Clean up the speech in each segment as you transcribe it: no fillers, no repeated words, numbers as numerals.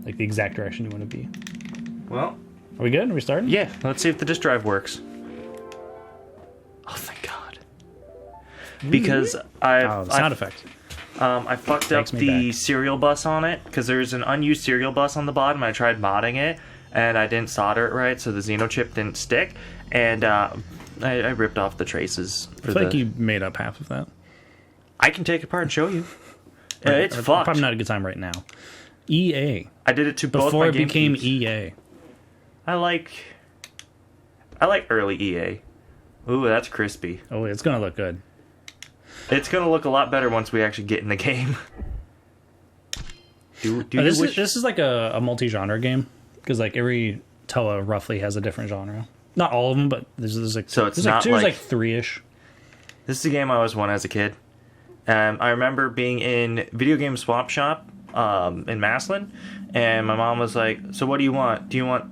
like the exact direction you want to be. Well, are we good? Are we starting? Yeah, let's see if the disk drive works. Oh, thank God. Because sound effect. I fucked up the serial bus on it, because there's an unused serial bus on the bottom. I tried modding it, and I didn't solder it right, so the Xeno chip didn't stick, and I ripped off the traces. I feel like you made up half of that. I can take it apart and show you. It's fucked. Probably not a good time right now. EA. I did it to both before my it became GameCubes. EA. I like early EA. Ooh, that's crispy. Oh, it's gonna look good. It's gonna look a lot better once we actually get in the game. This is like a multi-genre game, because like every Toa roughly has a different genre. Not all of them, but there's like so it's there's not like three-ish. This is a game I always wanted as a kid. I remember being in Video Game Swap Shop in Maslin, and my mom was like, "So what do you want? Do you want?"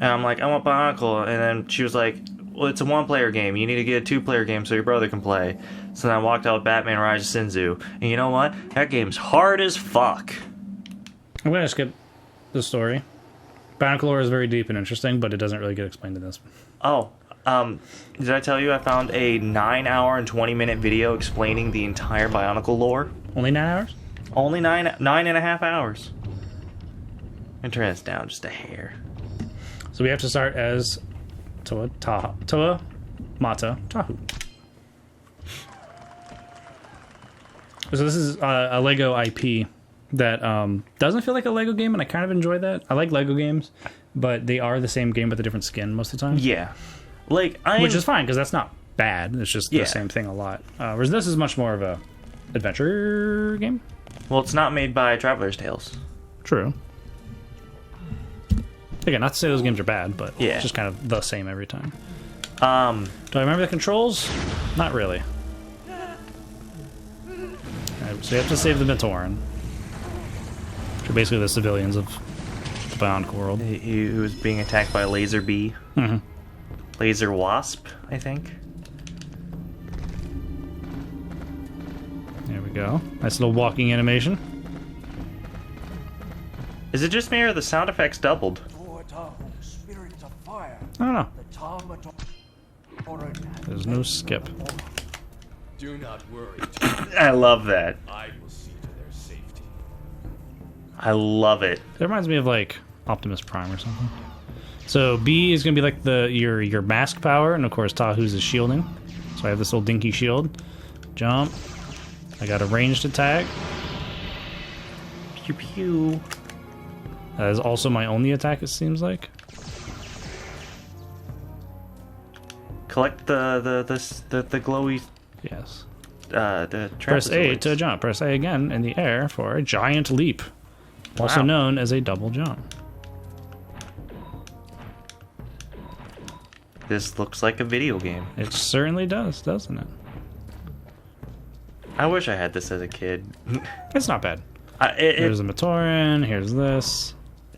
And I'm like, "I want Bionicle." And then she was like, "Well, it's a one-player game. You need to get a two-player game so your brother can play." So then I walked out with Batman Rise of Sinzu, and you know what? That game's hard as fuck. I'm gonna skip the story. Bionicle lore is very deep and interesting, but it doesn't really get explained in this. Oh, did I tell you I found a 9-hour and 20-minute video explaining the entire Bionicle lore? Only 9 hours? Only 9.5 hours. And turn this down just a hair. So we have to start as Toa, Mata, Tahu. So this is a Lego IP that doesn't feel like a Lego game, and I kind of enjoy that. I like Lego games, but they are the same game with a different skin most of the time. Yeah. Which is fine, because that's not bad. It's just the same thing a lot. Whereas this is much more of a adventure game. Well, it's not made by Traveler's Tales. True. Again, not to say those games are bad, but yeah, it's just kind of the same every time. Do I remember the controls? Not really. Right, so you have to save the Matoran, which are basically the civilians of the Bionicle world. He was being attacked by a laser bee. Mm-hmm. Laser wasp, I think. There we go. Nice little walking animation. Is it just me or the sound effects doubled? I don't know. There's no skip. Do not worry. I love that. I will see to their safety. I love it. It reminds me of like Optimus Prime or something. So B is gonna be like your mask power, and of course Tahu's is shielding. So I have this little dinky shield. Jump. I got a ranged attack. Pew pew. That is also my only attack, it seems like. Collect the glowy. Yes. The Press A to jump. Press A again in the air for a giant leap, also Wow. known as a double jump. This looks like a video game. It certainly does, doesn't it? I wish I had this as a kid. It's not bad. Here's the Matoran. Here's this.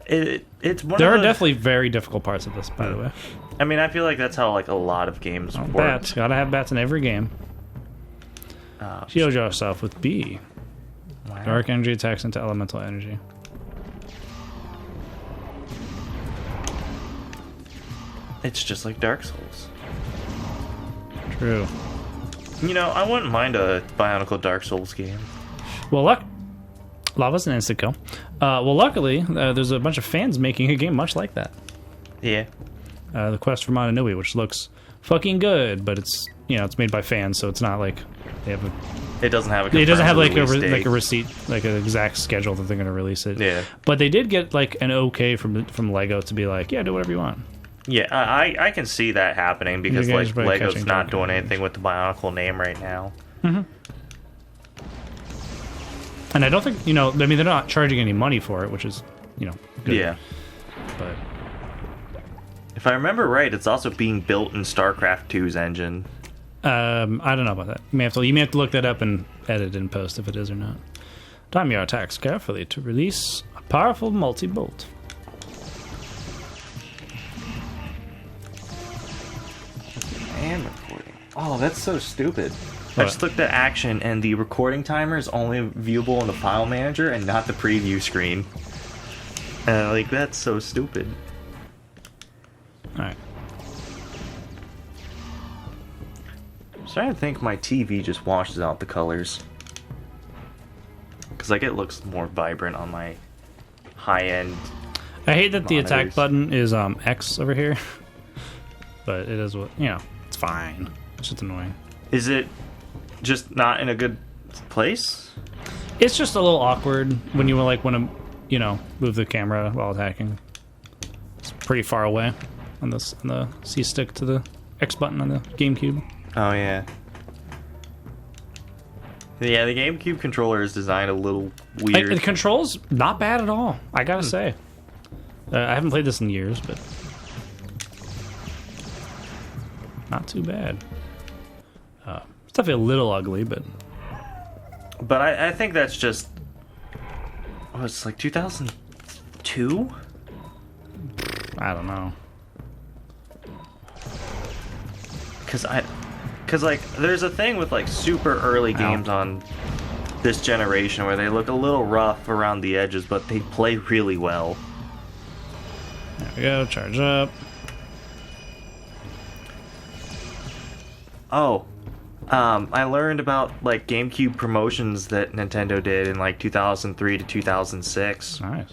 It's one there of are definitely very difficult parts of this, by the way. I mean, I feel like that's how like a lot of games work. Bats. Gotta have bats in every game. Shield yourself with B. Wow. Dark energy attacks into elemental energy. It's just like Dark Souls. True. You know, I wouldn't mind a Bionicle Dark Souls game. Well, Lava's an instant kill. Well, luckily, there's a bunch of fans making a game much like that. Yeah. The Quest for Mata Nui, which looks fucking good, but it's it's made by fans, so it's not like they have a. It doesn't have a. It doesn't have like a receipt, like an exact schedule that they're going to release it. Yeah. But they did get like an okay from Lego to be like, yeah, do whatever you want. Yeah, I can see that happening because You like guys are probably Lego's catching not dark doing energy. anything with the Bionicle name right now. Mm-hmm. And I don't think I mean, they're not charging any money for it, which is good. Yeah. But if I remember right, it's also being built in StarCraft 2's engine. I don't know about that. You may have to look that up and edit in post if it is or not. Time your attacks carefully to release a powerful multi-bolt. And recording. Oh, that's so stupid. What? I just looked at action, and the recording timer is only viewable in the file manager and not the preview screen. Like, that's so stupid. Alright. I'm starting to think my TV just washes out the colors. Because, like, it looks more vibrant on my high-end. I hate that the attack monitors. button is X over here. But it is what, you know, it's fine. It's just annoying. Is it just not in a good place? It's just a little awkward when you want to, you know, move the camera while attacking. It's pretty far away on the C stick to the X button on the GameCube. Oh, yeah. Yeah, the GameCube controller is designed a little weird. The controls not bad at all, I gotta say. I haven't played this in years, but not too bad. It's definitely a little ugly, but But I think that's just... Oh, it's like 2002? I don't know. Because, like, there's a thing with, like, super early games on this generation where they look a little rough around the edges, but they play really well. There we go, charge up. Oh, I learned about, like, GameCube promotions that Nintendo did in, like, 2003 to 2006. Nice.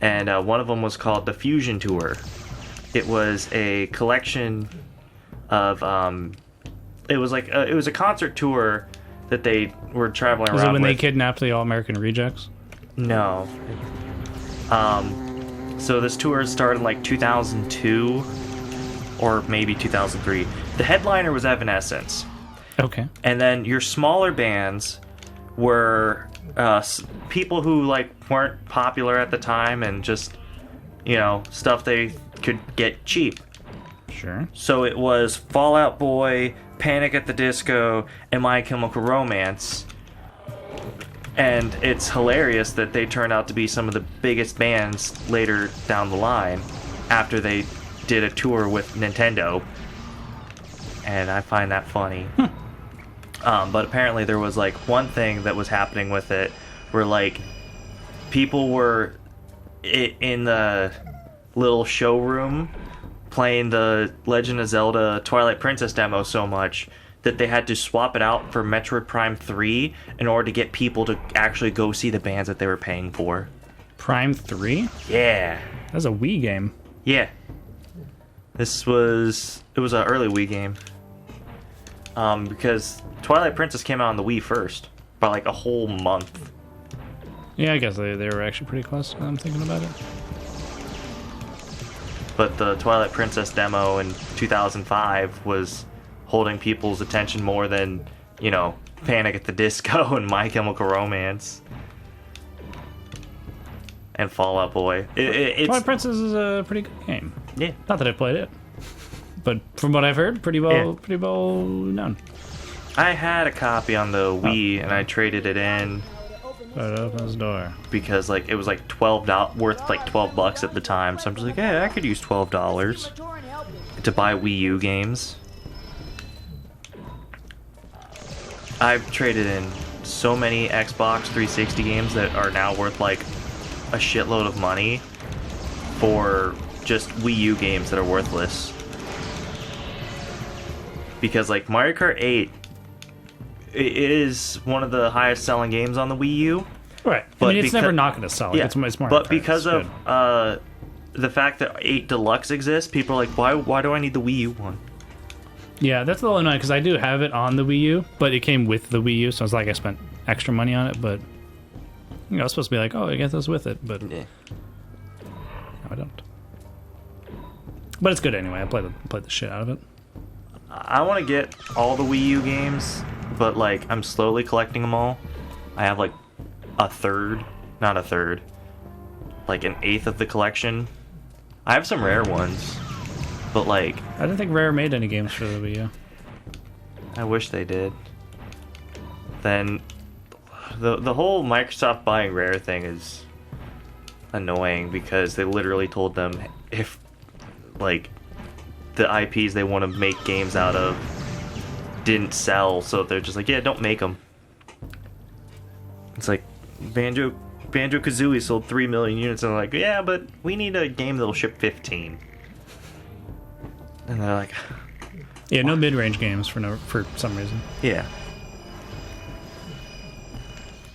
And one of them was called the Fusion Tour. It was a collection of, it was a concert tour that they were traveling Was around it when they with. kidnapped the All-American Rejects? No. So this tour started in like 2002 or maybe 2003. The headliner was Evanescence. Okay. And then your smaller bands were people who like weren't popular at the time and just, you know, stuff they could get cheap. Sure. So it was Fall Out Boy, Panic at the Disco, and My Chemical Romance. And it's hilarious that they turned out to be some of the biggest bands later down the line after they did a tour with Nintendo. And I find that funny. But apparently there was like one thing that was happening with it where like people were in the little showroom playing the Legend of Zelda Twilight Princess demo so much that they had to swap it out for Metroid Prime 3 in order to get people to actually go see the bands that they were paying for. Prime 3? Yeah. That's a Wii game. Yeah. It was an early Wii game. Because Twilight Princess came out on the Wii first by like a whole month. Yeah, I guess they were actually pretty close when I'm thinking about it. But the Twilight Princess demo in 2005 was holding people's attention more than, you know, Panic at the Disco and My Chemical Romance. And Fall Out Boy. It's Twilight Princess is a pretty good game. yeah. Not that I played it, but from what I've heard, pretty well known. I had a copy on the Wii and I traded it in But it opens the door. because like it was like worth like $12 at the time. So I'm just like, hey, I could use $12 to buy Wii U games. I've traded in so many Xbox 360 games that are now worth like a shitload of money for just Wii U games that are worthless. Because like Mario Kart 8, it is one of the highest selling games on the Wii U. Right. But I mean, it's never because- not going to sell. Like, Yeah, it's Mario but Kart. because It's of good. the fact that 8 Deluxe exists, people are like, why do I need the Wii U one? Yeah, that's a little annoying because I do have it on the Wii U, but it came with the Wii U, so it's like I spent extra money on it. But you know, I was supposed to be like, oh, I get this with it, but Yeah. no, I don't. But it's good anyway. I played the shit out of it. I want to get all the Wii U games, but like I'm slowly collecting them all. I have like not a third, like an eighth of the collection. I have some rare ones, but like I didn't think Rare made any games for the Wii U. I wish they did. Then the whole Microsoft buying Rare thing is annoying because they literally told them if like the IPs they want to make games out of didn't sell, so they're just like, yeah, don't make them. It's like Banjo-Kazooie sold 3 million units, and they're like, yeah, but we need a game that'll ship 15. And they're like, Yeah, no mid-range games for some reason. yeah.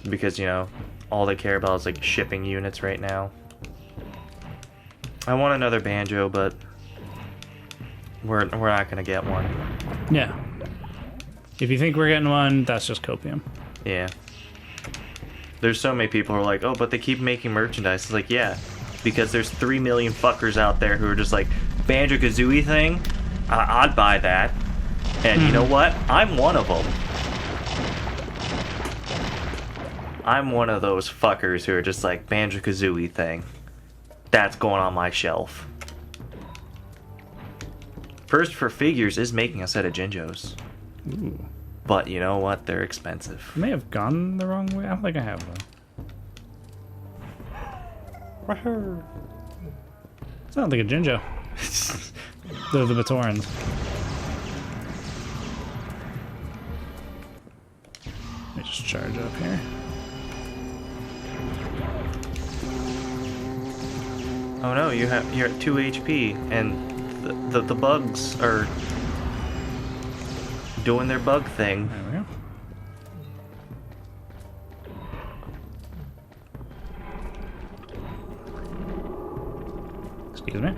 Because, you know, all they care about is like shipping units right now. I want another Banjo, but we're not gonna get one. Yeah. If you think we're getting one, that's just copium. Yeah. There's so many people who are like, oh, but they keep making merchandise. It's like, yeah, because there's 3 million fuckers out there who are just like, Banjo-Kazooie thing? I'd buy that. And you know what? I'm one of them. I'm one of those fuckers who are just like, Banjo-Kazooie thing. That's going on my shelf. First for Figures is making a set of Jinjos. Ooh. But you know what? They're expensive. I may have gone the wrong way. I don't think I have, though. It's not like a Jinjo. They're the Batorans. Let me just charge up here. Oh no, you're at 2 HP, and the bugs are doing their bug thing. There we go. Excuse me.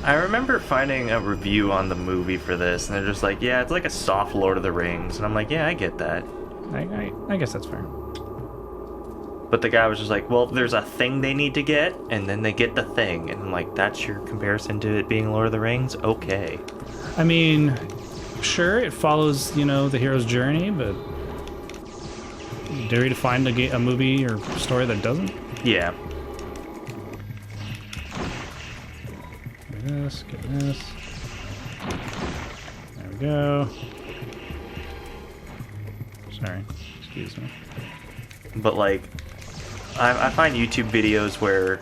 I remember finding a review on the movie for this, and they're just like, yeah, it's like a soft Lord of the Rings. And I'm like, yeah, I get that. I guess that's fair. But the guy was just like, well, there's a thing they need to get, and then they get the thing. And I'm like, that's your comparison to it being Lord of the Rings? Okay. I mean, sure, it follows, you know, the hero's journey, but dare you to find a movie or story that doesn't? Yeah. Get this. There we go. Sorry, excuse me. But like, I find YouTube videos where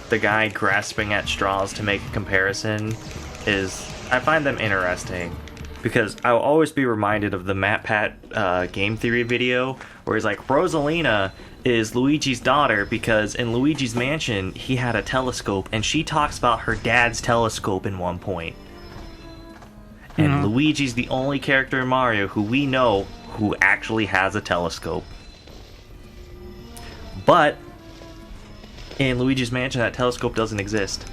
the guy grasping at straws to make a comparison I find them interesting. Because I'll always be reminded of the MatPat game theory video where he's like, Rosalina is Luigi's daughter because in Luigi's mansion he had a telescope, and she talks about her dad's telescope in one point. And Luigi's the only character in Mario who we know who actually has a telescope. But in Luigi's mansion, that telescope doesn't exist.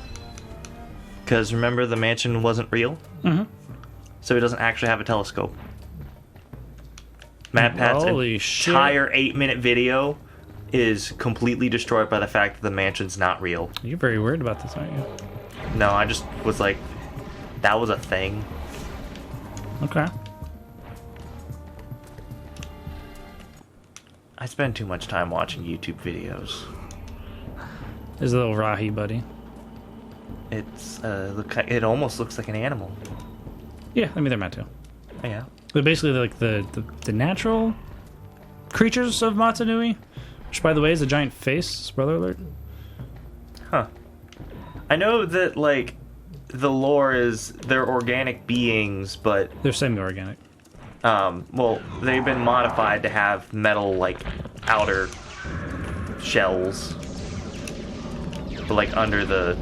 Because remember, the mansion wasn't real? Mm-hmm. So he doesn't actually have a telescope. MatPat's entire 8-minute video is completely destroyed by the fact that the mansion's not real. You're very worried about this, aren't you? No, I just was like, that was a thing. Okay. I spend too much time watching YouTube videos. There's a little Rahi buddy. It almost looks like an animal. Yeah, I mean, they're meant to. Yeah. They're basically like the natural creatures of Mata Nui, which, by the way, is a giant face. Spoiler alert. Huh. I know that, like, the lore is they're organic beings, but... They're semi-organic. Well, they've been modified to have metal, like, outer shells. But, like, under the,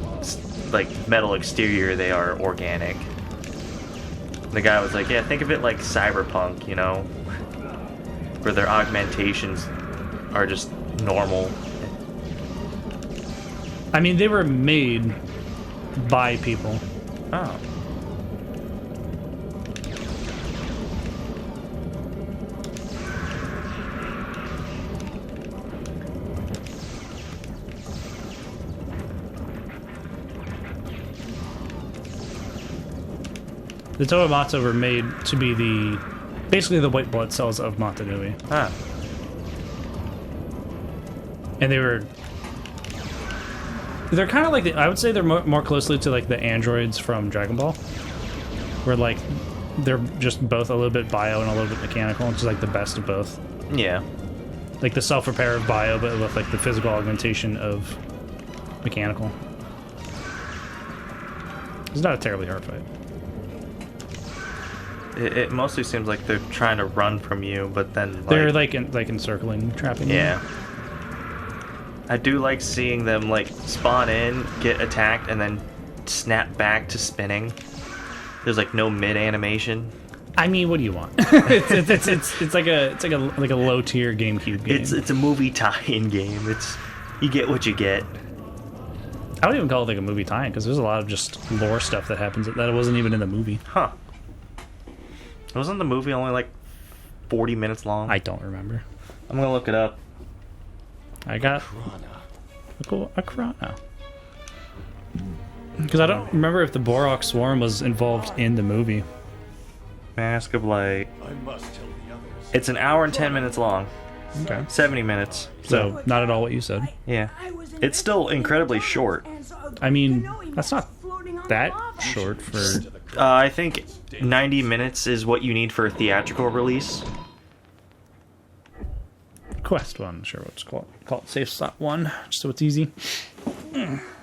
like, metal exterior, they are organic. The guy was like, yeah, think of it like Cyberpunk, you know? Where their augmentations are just normal. I mean, they were made by people. Oh. The Toamata were made to be basically the white blood cells of Mata Nui. Ah. And they're kind of like I would say they're more closely to like the androids from Dragon Ball, where like they're just both a little bit bio and a little bit mechanical, which is like the best of both. Yeah. Like the self-repair of bio, but with like the physical augmentation of mechanical. It's not a terribly hard fight. It mostly seems like they're trying to run from you, but then They're like encircling, trapping you. Yeah. I do like seeing them like spawn in, get attacked, and then snap back to spinning. There's like no mid animation. I mean, what do you want? it's like a low tier GameCube game. It's a movie tie-in game. You get what you get. I don't even call it like a movie tie-in because there's a lot of just lore stuff that happens that wasn't even in the movie. Huh. Wasn't the movie only like 40 minutes long? I don't remember. I'm gonna look it up. I got a Krana. Because I don't remember if the Borok Swarm was involved in the movie. Mask of Light. I must tell the others. It's an hour and 10 minutes long. Okay. 70 minutes. So, not at all what you said. Yeah. It's still incredibly short. I mean, that's not that short for... I think 90 minutes is what you need for a theatrical release. Quest 1, sure what it's called. Call it Safe Slot 1, just so it's easy.